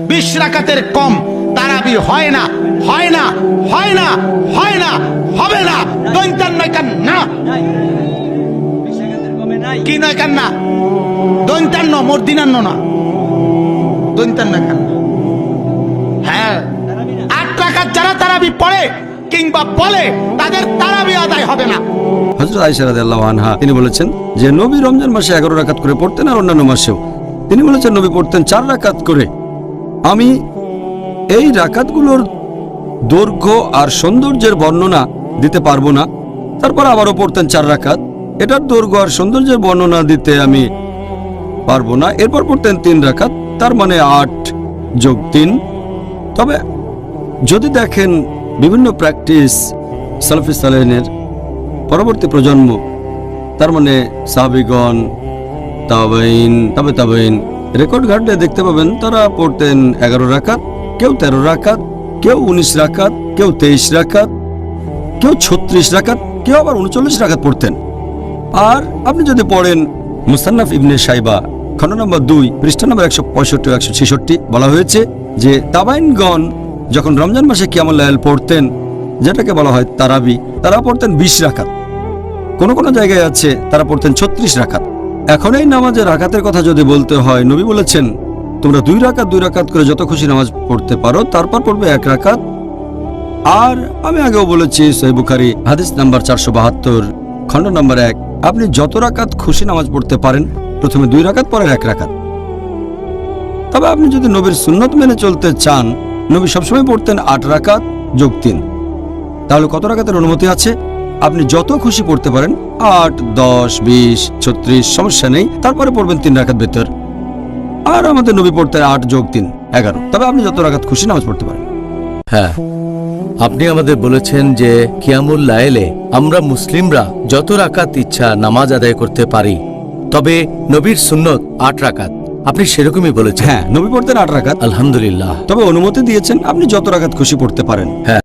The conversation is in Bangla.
20 রাকাতের কম তারাবি হয় না, হয় না, হয় না, হয় না, হবে না। দৈন্তান নয় কেন না, কি নয় কেন না, দৈন্তান্ন মর্দিনান্ন না, দৈন্তান্ন কেন। হ্যাঁ, 8 রাকাত যারা তারাবি পড়ে কিংবা বলে তাদের তারাবি আদায় হবে না। হযরত আয়েশা রাদিয়াল্লাহু আনহা তিনি বলেছেন যে নবী রমজান মাসে 11 রাকাত করে পড়তেন আর অন্যান্য মাসেও তিনি বলেছেন নবী পড়তেন 4 রাকাত করে। আমি এই রাকাতগুলোর দৈর্ঘ্য আর সৌন্দর্যের বর্ণনা দিতে পারবো না। তারপর আবারও পড়তেন 4 রাকাত, এটার দৈর্ঘ্য আর সৌন্দর্যের বর্ণনা দিতে আমি পারবো না। এরপর পড়তেন 3 রাকাত, তার মানে 8 যোগ 3। তবে যদি দেখেন বিভিন্ন প্র্যাকটিস সালাফি সালেহিনের পরবর্তী প্রজন্ম, তার মানে সাহাবীগণ, তাবেঈন, তবে তাবেঈন, রেকর্ড ঘাটলে দেখতে পাবেন তারা পড়তেন 11 রাকাত, কেউ 13 রাকাত, কেউ 19 রাকাত, কেউ 23 রাকাত, কেউ 36 রাকাত, কেউ আবার 39 রাকাত পড়তেন। আর আপনি যদি পড়েন মুসান্নাফ ইবনে শাইবা খণ্ড নম্বর 2 পৃষ্ঠা নম্বর 165 ও 166, বলা হয়েছে যে তাবাইনগণ যখন রমজান মাসে কিয়ামুল লাইল পড়তেন, যেটাকে বলা হয় তারাবি, তারা পড়তেন 20 রাকাত। কোন কোন জায়গায় আছে তারা পড়তেন 36 রাকাত। এখন এই নামাজের রাকাতের কথা যদি বলতে হয়, নবী বলেছেন তোমরা 2 রাকাত করে যত খুশি নামাজ পড়তে পারো, তারপর পড়বে 1 রাকাত। আর আমি আগেও বলেছি সহিহ বুখারী হাদিস নাম্বার 472 খণ্ড নম্বর 1, আপনি যত রাকাত খুশি নামাজ পড়তে পারেন, প্রথমে 2 রাকাত পরে 1 রাকাত। তবে আপনি যদি নবীর সুন্নত মেনে চলতে চান, নবী সবসময় পড়তেন 8 রাকাত যোগ 3। তাহলে কত রাকাতের অনুমতি আছে? আপনি যত খুশি পড়তে পারেন, 8, 10, 20, 36, সমস্যা নেই। তারপরে পড়বেন 3 রাকাত ভেতর। আর আমাদের নবী পড়তেন 8 যোগ 3 11। তবে আপনি যত রাকাত খুশি নামাজ পড়তে পারেন। হ্যাঁ, আপনি আমাদের বলেছেন যে কিয়ামুল লাইলে আমরা মুসলিমরা যত রাকাত ইচ্ছা নামাজ আদায় করতে পারি, তবে নবীর সুন্নত 8 রাকাত। আপনি সেরকমই বলেছেন। হ্যাঁ, নবী পড়তেন 8 রাকাত, আলহামদুলিল্লাহ। তবে অনুমতি দিয়েছেন আপনি যত রাকাত খুশি পড়তে পারেন। হ্যাঁ।